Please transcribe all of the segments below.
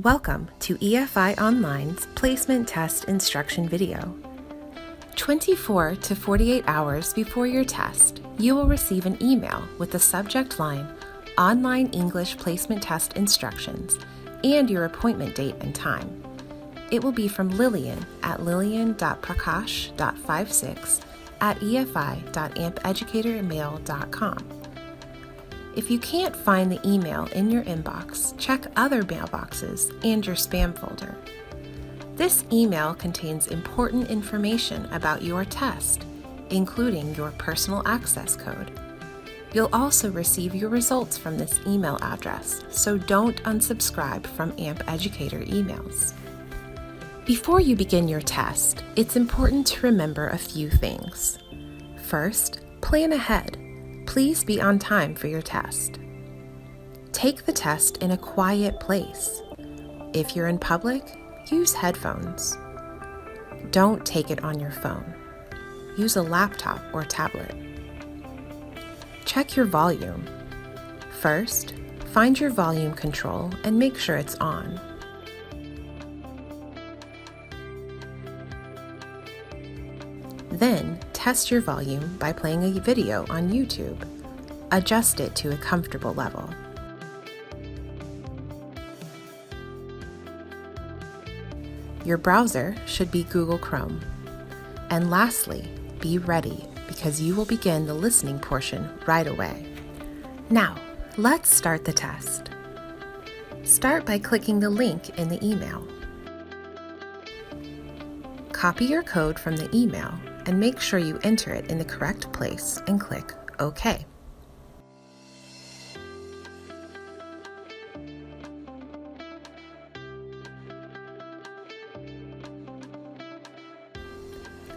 Welcome to EFI Online's Placement Test Instruction video. 24 to 48 hours before your test, you will receive an email with the subject line Online English Placement Test Instructions and your appointment date and time. It will be from Lillian at lillian.prakash.56@efi.ampeducatormail.com. If you can't find the email in your inbox, check other mailboxes and your spam folder. This email contains important information about your test, including your personal access code. You'll also receive your results from this email address, so don't unsubscribe from AMP Educator emails. Before you begin your test, it's important to remember a few things. First, plan ahead. Please be on time for your test. Take the test in a quiet place. If you're in public, use headphones. Don't take it on your phone. Use a laptop or tablet. Check your volume. First, find your volume control and make sure it's on. Then, test your volume by playing a video on YouTube. Adjust it to a comfortable level. Your browser should be Google Chrome. And lastly, be ready because you will begin the listening portion right away. Now, let's start the test. Start by clicking the link in the email. Copy your code from the email and make sure you enter it in the correct place and click OK.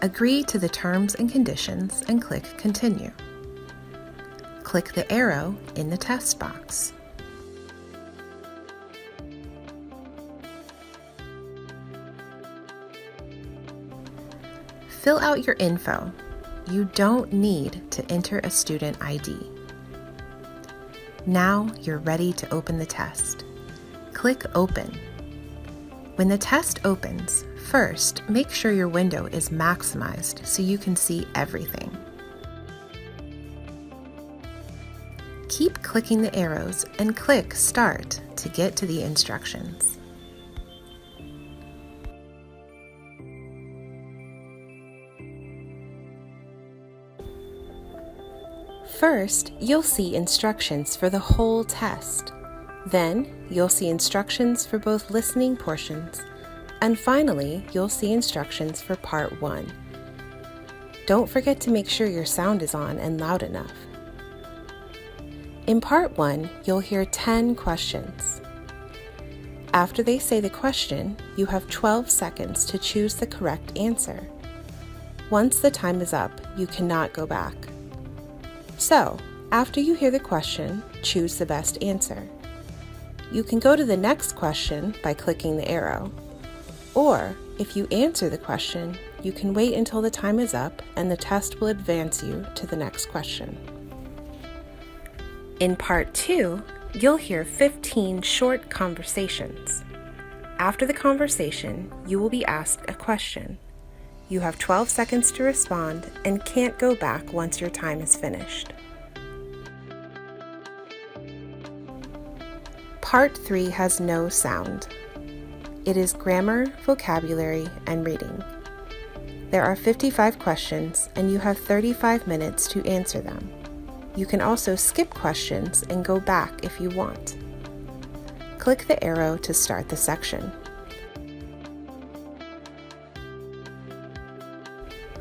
Agree to the terms and conditions and click Continue. Click the arrow in the test box. Fill out your info. You don't need to enter a student ID. Now you're ready to open the test. Click Open. When the test opens, first make sure your window is maximized so you can see everything. Keep clicking the arrows and click Start to get to the instructions. First, you'll see instructions for the whole test. Then, you'll see instructions for both listening portions. And finally, you'll see instructions for Part 1. Don't forget to make sure your sound is on and loud enough. In Part 1, you'll hear 10 questions. After they say the question, you have 12 seconds to choose the correct answer. Once the time is up, you cannot go back. So, after you hear the question, choose the best answer. You can go to the next question by clicking the arrow. Or, if you answer the question, you can wait until the time is up and the test will advance you to the next question. In Part 2, you'll hear 15 short conversations. After the conversation, you will be asked a question. You have 12 seconds to respond and can't go back once your time is finished. Part 3 has no sound. It is grammar, vocabulary, and reading. There are 55 questions and you have 35 minutes to answer them. You can also skip questions and go back if you want. Click the arrow to start the section.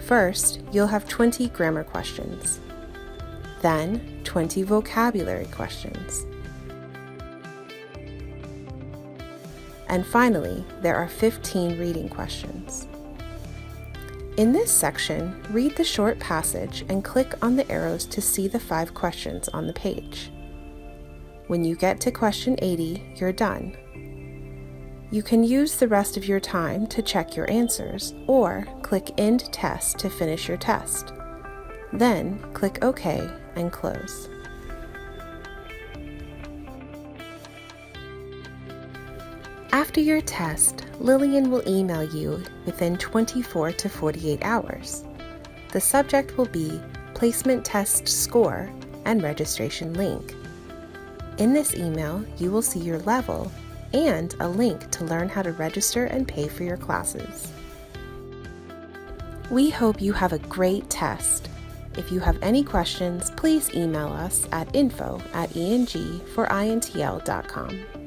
First, you'll have 20 grammar questions, then 20 vocabulary questions. And finally, there are 15 reading questions. In this section, read the short passage and click on the arrows to see the 5 questions on the page. When you get to question 80, you're done. You can use the rest of your time to check your answers or click End Test to finish your test. Then click OK and close. After your test, Lillian will email you within 24 to 48 hours. The subject will be Placement Test Score and Registration Link. In this email, you will see your level and a link to learn how to register and pay for your classes. We hope you have a great test. If you have any questions, please email us at info@eng4intl.com.